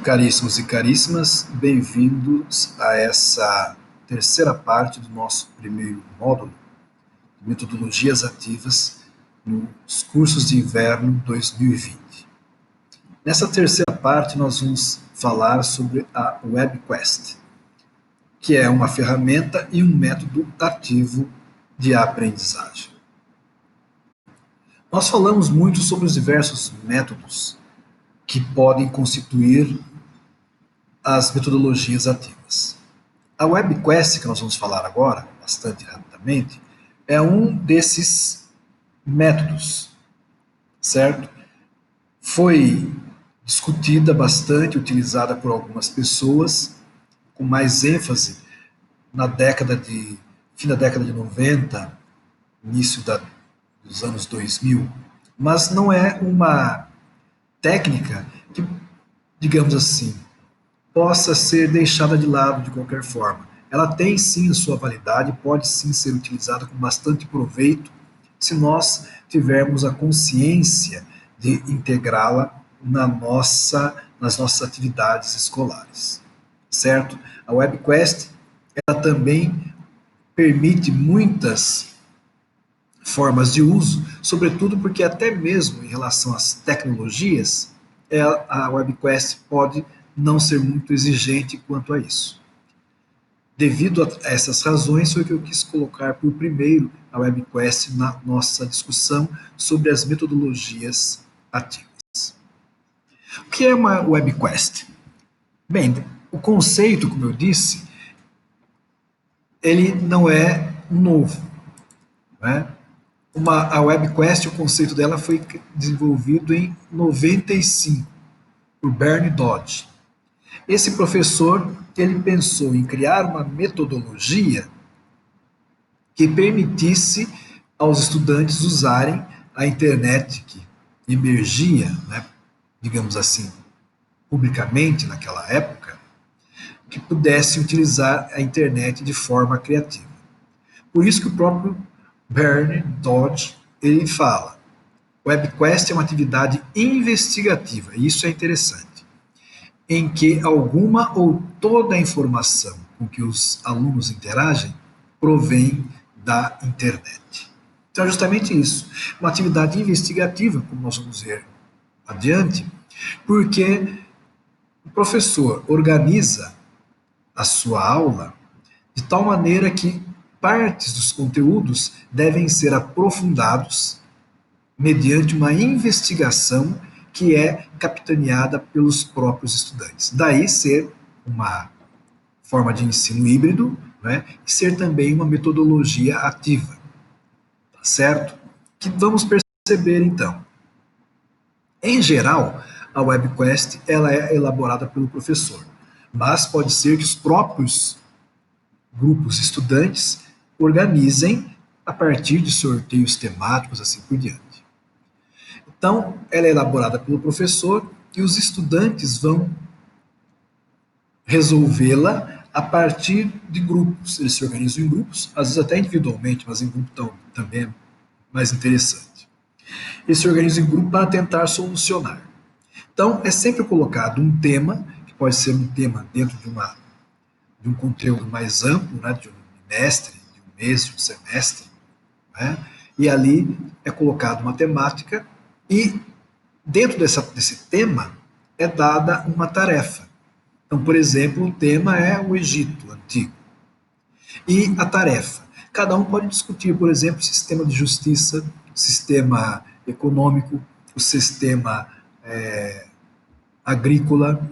Caríssimos e caríssimas, bem-vindos a essa terceira parte do nosso primeiro módulo de metodologias ativas nos cursos de inverno 2020. Nessa terceira parte, nós vamos falar sobre a WebQuest, que é uma ferramenta e um método ativo de aprendizagem. Nós falamos muito sobre os diversos métodos que podem constituir as metodologias ativas. A WebQuest, que nós vamos falar agora, bastante rapidamente, é um desses métodos, certo? Foi discutida bastante, utilizada por algumas pessoas, com mais ênfase na fim da década de 90, início dos anos 2000, mas não é uma técnica que, digamos assim, possa ser deixada de lado de qualquer forma. Ela tem sim a sua validade, pode sim ser utilizada com bastante proveito, se nós tivermos a consciência de integrá-la nas nossas atividades escolares, certo? A WebQuest, ela também permite muitas formas de uso, sobretudo porque até mesmo em relação às tecnologias, a WebQuest pode não ser muito exigente quanto a isso. Devido a essas razões, foi que eu quis colocar por primeiro a WebQuest na nossa discussão sobre as metodologias ativas. O que é uma WebQuest? Bem, o conceito, como eu disse, ele não é novo, né? A WebQuest, o conceito dela foi desenvolvido em 95 por Bernie Dodge. Esse professor, ele pensou em criar uma metodologia que permitisse aos estudantes usarem a internet que emergia, né, digamos assim, publicamente naquela época, que pudesse utilizar a internet de forma criativa. Por isso que o próprio Bernie Dodge ele fala: WebQuest é uma atividade investigativa, e isso é interessante, em que alguma ou toda a informação com que os alunos interagem provém da internet. Então é justamente isso, uma atividade investigativa, como nós vamos ver adiante, porque o professor organiza a sua aula de tal maneira que partes dos conteúdos devem ser aprofundados mediante uma investigação que é capitaneada pelos próprios estudantes. Daí ser uma forma de ensino híbrido, né, e ser também uma metodologia ativa, tá certo? Que vamos perceber então. Em geral, a WebQuest ela é elaborada pelo professor, mas pode ser que os próprios grupos estudantes organizem a partir de sorteios temáticos, assim por diante. Então, ela é elaborada pelo professor e os estudantes vão resolvê-la a partir de grupos. Eles se organizam em grupos, às vezes até individualmente, mas em grupo também é mais interessante. Eles se organizam em grupo para tentar solucionar. Então, é sempre colocado um tema, que pode ser um tema dentro de um conteúdo mais amplo, né, de um bimestre, de um mês, de um semestre, né, e ali é colocado uma temática e dentro desse tema é dada uma tarefa. Então, por exemplo, o tema é o Egito Antigo. E a tarefa. Cada um pode discutir, por exemplo, o sistema de justiça, o sistema econômico, o sistema agrícola,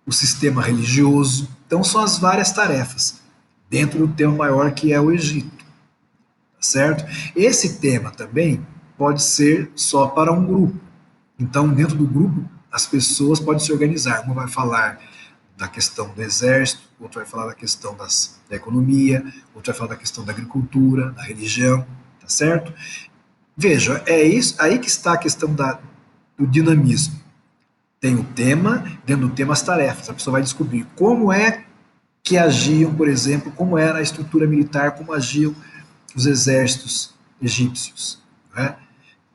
o sistema religioso. Então, são as várias tarefas dentro do tema maior que é o Egito, tá certo? Esse tema também pode ser só para um grupo. Então, dentro do grupo, as pessoas podem se organizar. Uma vai falar da questão do exército, outro vai falar da questão da economia, outro vai falar da questão da agricultura, da religião, tá certo? Veja, é isso aí que está a questão do dinamismo. Tem o tema, dentro do tema as tarefas. A pessoa vai descobrir como é que agiam, por exemplo, como era a estrutura militar, como agiam os exércitos egípcios, né?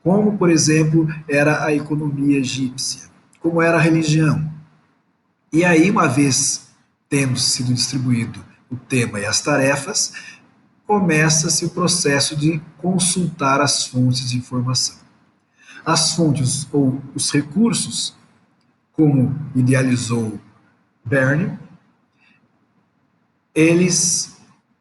Como, por exemplo, era a economia egípcia, como era a religião. E aí, uma vez tendo sido distribuído o tema e as tarefas, começa-se o processo de consultar as fontes de informação. As fontes ou os recursos, como idealizou Berne, eles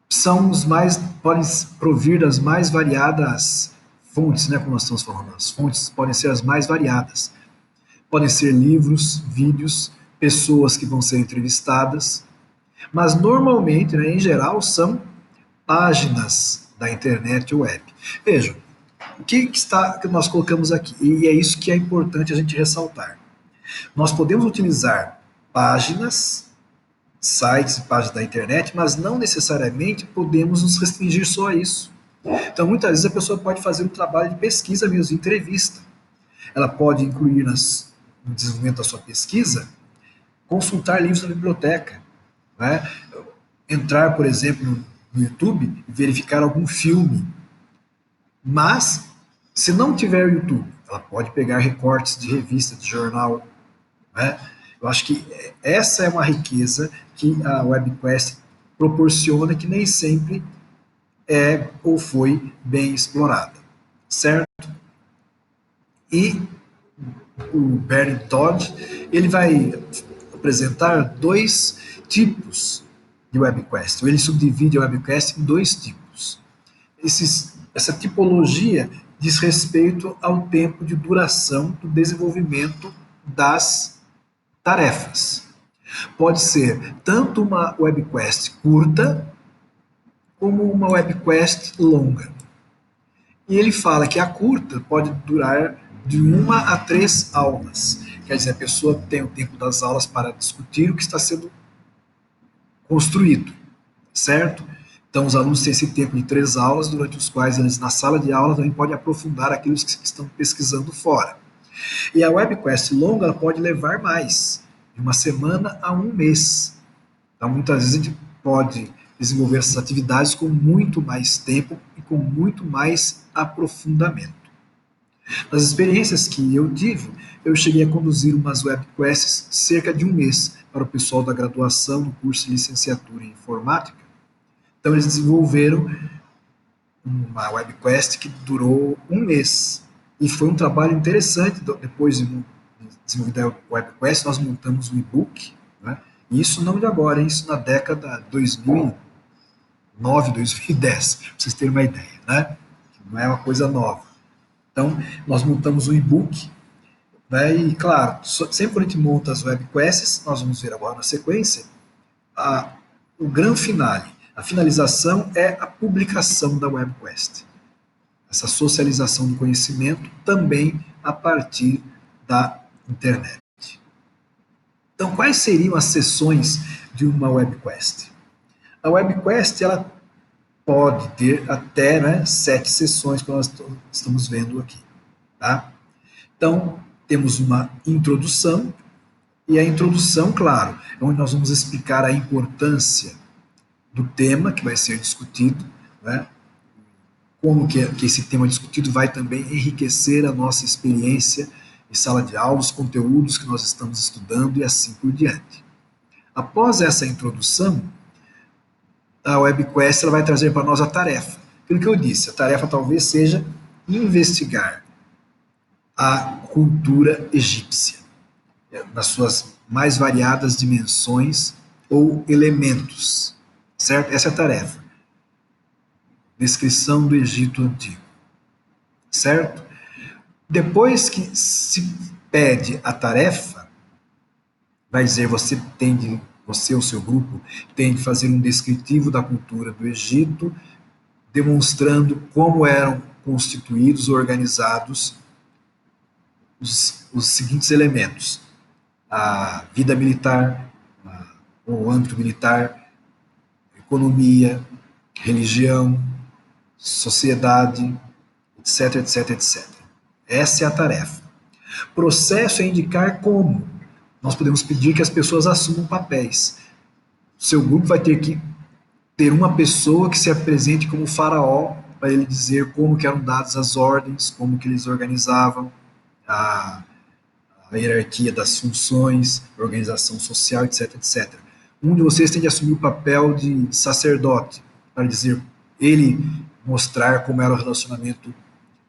são os mais, podem provir das mais variadas fontes, né, como nós estamos falando. As fontes podem ser as mais variadas. Podem ser livros, vídeos, pessoas que vão ser entrevistadas, mas normalmente, né, em geral, são páginas da internet ou web. Vejam, o que nós colocamos aqui? E é isso que é importante a gente ressaltar. Nós podemos utilizar páginas, sites e páginas da internet, mas não necessariamente podemos nos restringir só a isso. Então, muitas vezes a pessoa pode fazer um trabalho de pesquisa mesmo, de entrevista. Ela pode incluir no desenvolvimento da sua pesquisa, consultar livros na biblioteca, né? Entrar, por exemplo, no YouTube e verificar algum filme. Mas, se não tiver o YouTube, ela pode pegar recortes de revista, de jornal, né? Eu acho que essa é uma riqueza que a WebQuest proporciona, que nem sempre é ou foi bem explorada, certo? E o Bernie Todd, ele vai apresentar dois tipos de WebQuest. Ele subdivide a WebQuest em dois tipos. Essa tipologia diz respeito ao tempo de duração do desenvolvimento das tarefas. Pode ser tanto uma WebQuest curta como uma WebQuest longa. E ele fala que a curta pode durar de 1 a 3 aulas. Quer dizer, a pessoa tem o tempo das aulas para discutir o que está sendo construído, certo? Então, os alunos têm esse tempo de 3 aulas, durante os quais eles, na sala de aula, também podem aprofundar aquilo que estão pesquisando fora. E a WebQuest longa ela pode levar mais, de 1 semana a 1 mês. Então, muitas vezes a gente pode desenvolver essas atividades com muito mais tempo e com muito mais aprofundamento. Nas experiências que eu tive, eu cheguei a conduzir umas webquests cerca de 1 mês para o pessoal da graduação no curso de licenciatura em informática. Então eles desenvolveram uma webquest que durou 1 mês. E foi um trabalho interessante. Depois de desenvolver a webquest, nós montamos um e-book, né? E isso não de agora, isso na década 2009, 2010, para vocês terem uma ideia, né? Não é uma coisa nova. Então, nós montamos um e-book, né? E, claro, sempre quando a gente monta as webquests, nós vamos ver agora na sequência, o grande finale. A finalização é a publicação da webquest. Essa socialização do conhecimento também a partir da internet. Então, quais seriam as sessões de uma webquest? A webquest ela pode ter até, né, 7 sessões, que nós estamos vendo aqui. Tá? Então, temos uma introdução, e a introdução, claro, é onde nós vamos explicar a importância do tema que vai ser discutido, né? Como que esse tema discutido vai também enriquecer a nossa experiência em sala de aula, os conteúdos que nós estamos estudando e assim por diante. Após essa introdução, a webquest ela vai trazer para nós a tarefa. Aquilo que eu disse, a tarefa talvez seja investigar a cultura egípcia, nas suas mais variadas dimensões ou elementos, certo? Essa é a tarefa. Descrição do Egito Antigo, certo? Depois que se pede a tarefa, vai dizer você ou seu grupo tem de fazer um descritivo da cultura do Egito, demonstrando como eram constituídos, organizados os seguintes elementos: a vida militar, o âmbito militar, economia, religião, sociedade, etc, etc, etc. Essa é a tarefa. Processo é indicar como. Nós podemos pedir que as pessoas assumam papéis. O seu grupo vai ter que ter uma pessoa que se apresente como faraó, para ele dizer como que eram dadas as ordens, como que eles organizavam a a hierarquia das funções, a organização social, etc, etc. Um de vocês tem de assumir o papel de sacerdote, para dizer, ele mostrar como era o relacionamento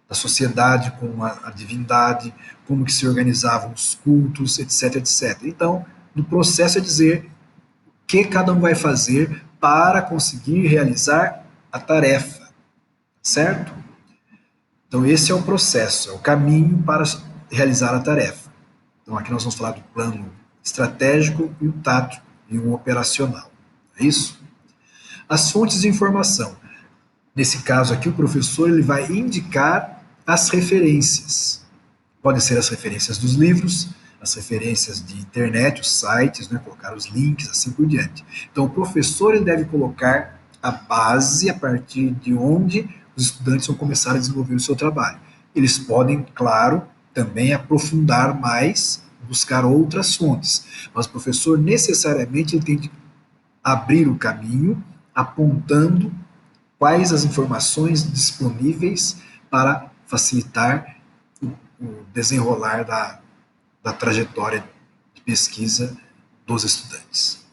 da sociedade com a divindade, como que se organizavam os cultos, etc, etc. Então, no processo é dizer o que cada um vai fazer para conseguir realizar a tarefa, certo? Então, esse é o processo, é o caminho para realizar a tarefa. Então, aqui nós vamos falar do plano estratégico e o tático e o operacional. É isso? As fontes de informação. Nesse caso aqui, o professor ele vai indicar as referências. Podem ser as referências dos livros, as referências de internet, os sites, né, colocar os links, assim por diante. Então, o professor ele deve colocar a base a partir de onde os estudantes vão começar a desenvolver o seu trabalho. Eles podem, claro, também aprofundar mais, buscar outras fontes, mas o professor necessariamente ele tem de abrir o caminho, apontando quais as informações disponíveis para facilitar o desenrolar da trajetória de pesquisa dos estudantes.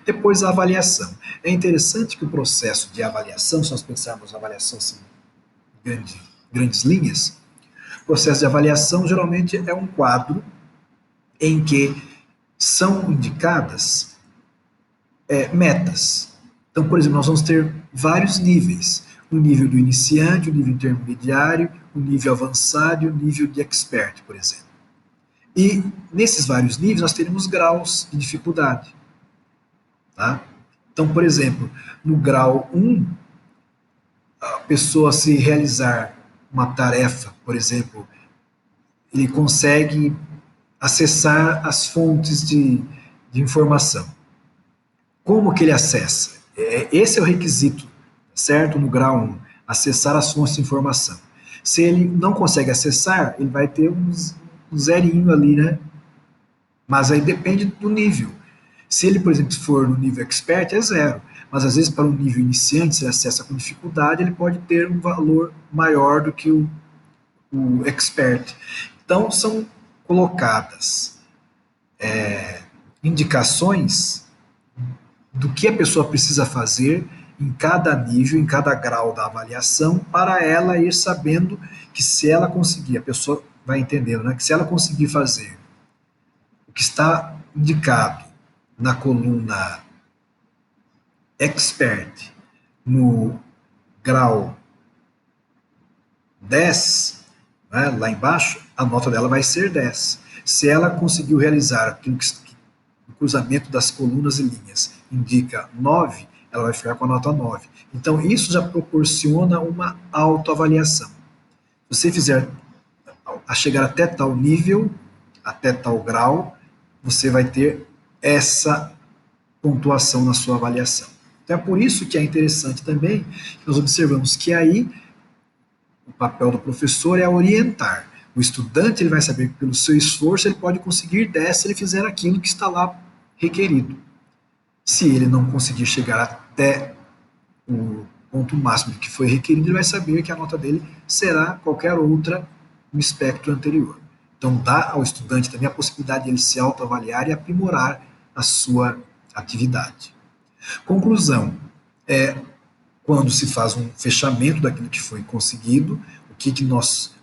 Depois, a avaliação. É interessante que o processo de avaliação, se nós pensarmos na avaliação assim, grandes linhas, o processo de avaliação geralmente é um quadro em que são indicadas metas. Então, por exemplo, nós vamos ter vários níveis. O nível do iniciante, o nível intermediário, o nível avançado e o nível de expert, por exemplo. E nesses vários níveis nós teremos graus de dificuldade. Tá? Então, por exemplo, no grau 1, a pessoa se realizar uma tarefa, por exemplo, ele consegue acessar as fontes de informação. Como que ele acessa? Esse é o requisito, certo? No grau 1, acessar as fontes de informação. Se ele não consegue acessar, ele vai ter um zerinho ali, né? Mas aí depende do nível. Se ele, por exemplo, for no nível expert, é zero. Mas às vezes para um nível iniciante, se ele acessa com dificuldade, ele pode ter um valor maior do que o expert. Então são colocadas indicações do que a pessoa precisa fazer em cada nível, em cada grau da avaliação, para ela ir sabendo que se ela conseguir, a pessoa vai entendendo, né, que se ela conseguir fazer o que está indicado na coluna expert no grau 10, né, lá embaixo, a nota dela vai ser 10. Se ela conseguiu realizar aquilo que o cruzamento das colunas e linhas indica 9, ela vai ficar com a nota 9. Então, isso já proporciona uma autoavaliação. Se você fizer a chegar até tal nível, até tal grau, você vai ter essa pontuação na sua avaliação. Então, é por isso que é interessante também que nós observamos que aí o papel do professor é orientar. O estudante ele vai saber que pelo seu esforço ele pode conseguir 10 se ele fizer aquilo que está lá requerido. Se ele não conseguir chegar até o ponto máximo que foi requerido, ele vai saber que a nota dele será qualquer outra no espectro anterior. Então, dá ao estudante também a possibilidade de ele se autoavaliar e aprimorar a sua atividade. Conclusão, quando se faz um fechamento daquilo que foi conseguido, o que nós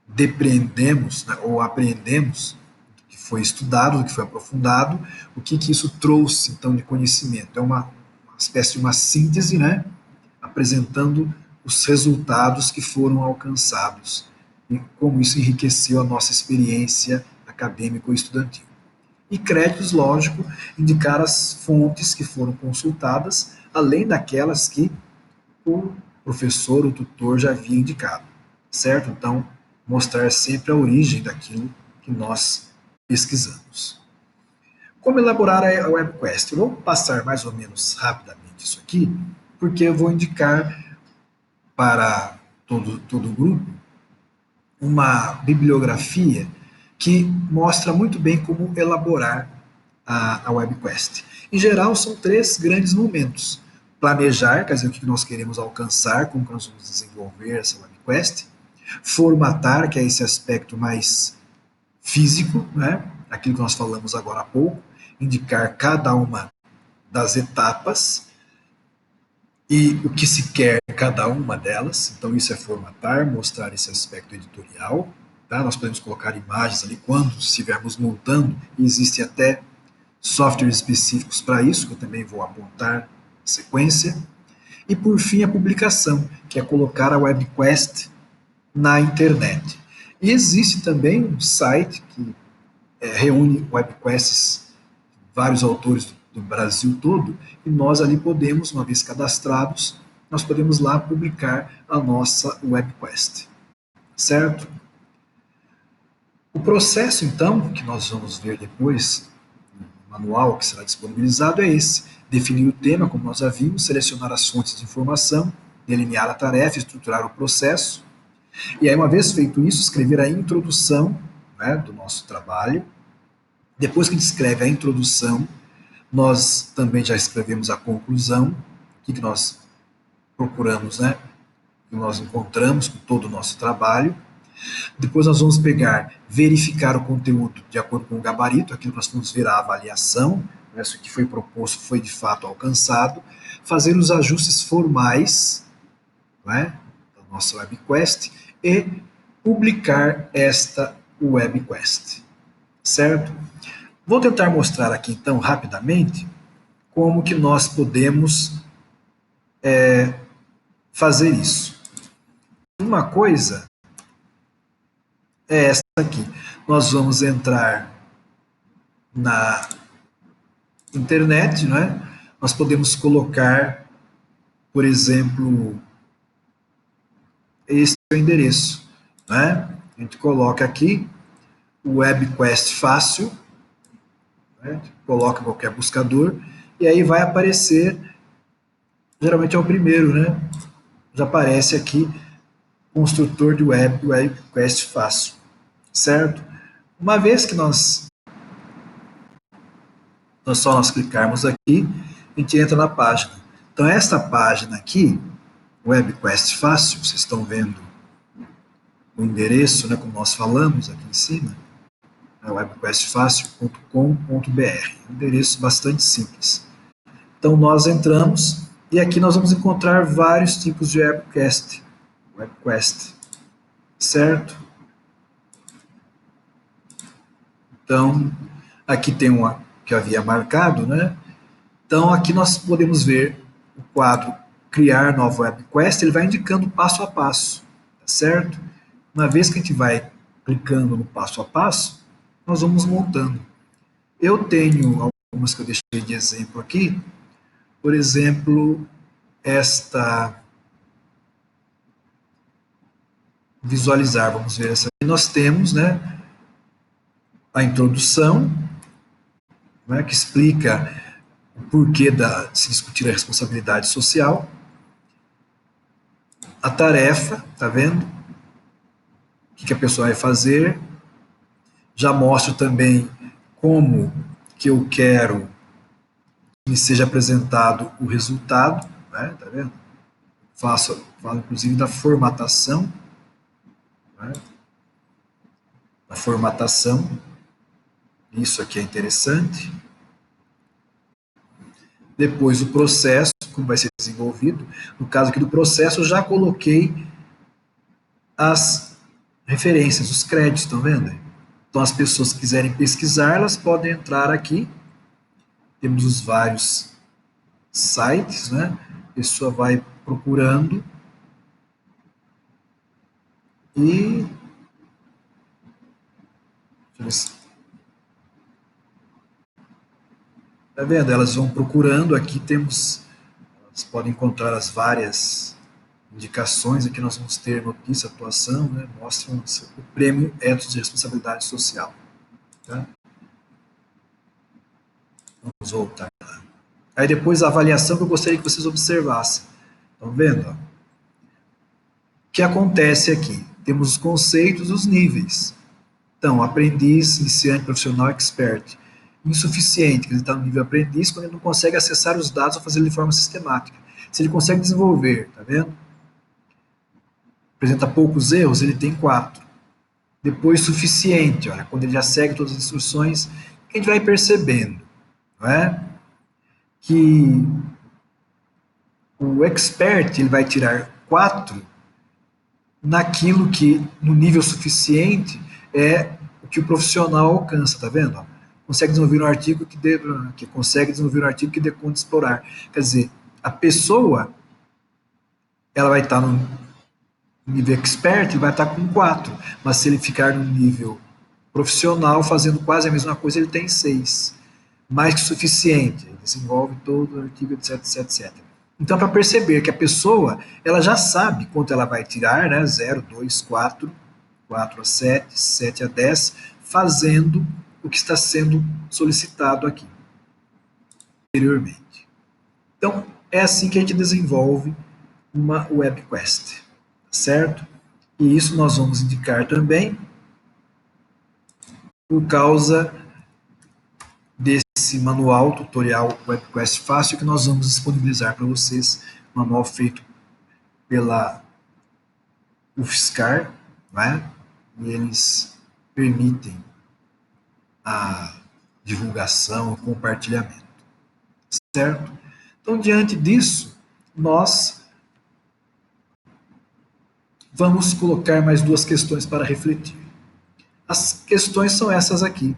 depreendemos, né, ou apreendemos do que foi estudado, do que foi aprofundado, o que isso trouxe, então, de conhecimento. É uma espécie de uma síntese, né, apresentando os resultados que foram alcançados e como isso enriqueceu a nossa experiência acadêmico-estudantil. E créditos, lógico, indicar as fontes que foram consultadas, além daquelas que o professor, o tutor já havia indicado, certo? Então, mostrar sempre a origem daquilo que nós pesquisamos. Como elaborar a WebQuest? Eu vou passar mais ou menos rapidamente isso aqui, porque eu vou indicar para todo o grupo uma bibliografia que mostra muito bem como elaborar a WebQuest. Em geral, são três grandes momentos. Planejar, quer dizer, o que nós queremos alcançar, como que nós vamos desenvolver essa WebQuest. Formatar, que é esse aspecto mais físico, né? Aquilo que nós falamos agora há pouco, indicar cada uma das etapas e o que se quer em cada uma delas. Então, isso é formatar, mostrar esse aspecto editorial. Tá? Nós podemos colocar imagens ali quando estivermos montando, e existem até softwares específicos para isso, que eu também vou apontar na sequência. E, por fim, a publicação, que é colocar a WebQuest na internet. E existe também um site que reúne webquests, vários autores do Brasil todo, e nós ali podemos, uma vez cadastrados, nós podemos lá publicar a nossa webquest, certo? O processo, então, que nós vamos ver depois, no manual que será disponibilizado, é esse: definir o tema, como nós já vimos, selecionar as fontes de informação, delinear a tarefa, estruturar o processo, e aí, uma vez feito isso, escrever a introdução, né, do nosso trabalho. Depois que a gente escreve a introdução, nós também já escrevemos a conclusão, o que nós procuramos, né, que nós encontramos com todo o nosso trabalho. Depois nós vamos pegar, verificar o conteúdo de acordo com o gabarito, aquilo que nós vamos ver a avaliação, né, se o que foi proposto foi de fato alcançado, fazer os ajustes formais, né, da nossa webquest e publicar esta webquest, certo? Vou tentar mostrar aqui então rapidamente como que nós podemos fazer isso. Uma coisa é esta aqui. Nós vamos entrar na internet, não é? Nós podemos colocar, por exemplo, este é o endereço, né? A gente coloca aqui o WebQuest Fácil, né? Coloca qualquer buscador e aí vai aparecer, geralmente é o primeiro, né? Já aparece aqui construtor de WebQuest Fácil, certo? Uma vez que nós clicarmos aqui, a gente entra na página. Então, esta página aqui, WebQuest Fácil, vocês estão vendo o endereço, né, como nós falamos aqui em cima, é webquestfácil.com.br. Um endereço bastante simples. Então, nós entramos e aqui nós vamos encontrar vários tipos de webquest, certo? Então, aqui tem uma que eu havia marcado, né? Então, aqui nós podemos ver o quadro Criar nova webquest, ele vai indicando passo a passo, tá certo? Uma vez que a gente vai clicando no passo a passo, nós vamos montando. Eu tenho algumas que eu deixei de exemplo aqui, por exemplo, esta visualizar, vamos ver essa aqui. Nós temos, né, a introdução, né, que explica o porquê de se discutir a responsabilidade social, a tarefa, tá vendo? O que a pessoa vai fazer. Já mostro também como que eu quero que me seja apresentado o resultado, né? Tá vendo? Falo inclusive da formatação, né? Da formatação. Isso aqui é interessante. Depois o processo, como vai ser desenvolvido. No caso aqui do processo, eu já coloquei as referências, os créditos, estão vendo? Então, as pessoas que quiserem pesquisar, elas podem entrar aqui. Temos os vários sites, né? A pessoa vai procurando e deixa eu ver se, tá vendo? Elas vão procurando, aqui temos, elas podem encontrar as várias indicações, aqui nós vamos ter notícia, atuação, né? Mostram o prêmio Etos de Responsabilidade Social. Tá? Vamos voltar lá. Aí depois a avaliação que eu gostaria que vocês observassem. Estão vendo? O que acontece aqui? Temos os conceitos, os níveis. Então, aprendiz, iniciante, profissional, expert. Insuficiente, que ele está no nível aprendiz, quando ele não consegue acessar os dados ou fazer de forma sistemática. Se ele consegue desenvolver, tá vendo? Apresenta poucos erros, ele tem 4. Depois, suficiente, olha, quando ele já segue todas as instruções, a gente vai percebendo, não é? Que o expert ele vai tirar 4 naquilo que, no nível suficiente, é o que o profissional alcança, tá vendo? Consegue desenvolver um artigo que consegue desenvolver um artigo que dê conta de explorar. Quer dizer, a pessoa ela vai estar no nível expert, ele vai estar com 4, mas se ele ficar no nível profissional, fazendo quase a mesma coisa, ele tem 6. Mais que suficiente, ele desenvolve todo o artigo, etc, etc, etc. Então, para perceber que a pessoa, ela já sabe quanto ela vai tirar, né? 0, 2, 4, 4 a 7, 7 a 10, fazendo o que está sendo solicitado aqui anteriormente. Então, é assim que a gente desenvolve uma web quest, certo? E isso nós vamos indicar também por causa desse manual tutorial WebQuest Fácil que nós vamos disponibilizar para vocês, manual feito pela UFSCar, né? E eles permitem a divulgação, o compartilhamento, certo? Então, diante disso, nós vamos colocar mais 2 questões para refletir. As questões são essas aqui.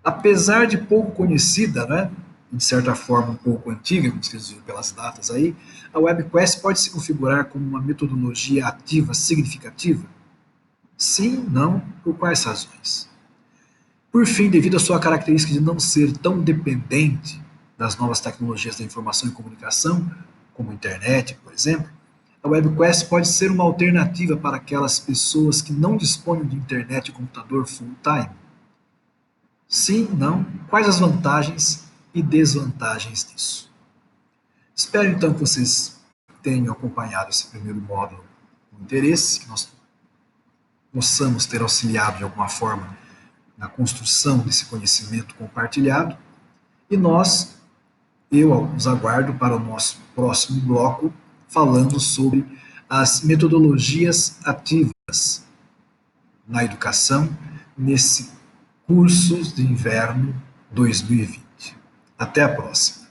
Apesar de pouco conhecida, né, de certa forma um pouco antiga, como vocês viram pelas datas aí, a WebQuest pode se configurar como uma metodologia ativa significativa? Sim, não, por quais razões? Por fim, devido à sua característica de não ser tão dependente das novas tecnologias da informação e comunicação, como a internet, por exemplo, a WebQuest pode ser uma alternativa para aquelas pessoas que não dispõem de internet e computador full-time? Sim, não. Quais as vantagens e desvantagens disso? Espero então que vocês tenham acompanhado esse primeiro módulo com interesse, que nós possamos ter auxiliado de alguma forma na construção desse conhecimento compartilhado. E eu os aguardo para o nosso próximo bloco, falando sobre as metodologias ativas na educação nesse curso de inverno 2020. Até a próxima.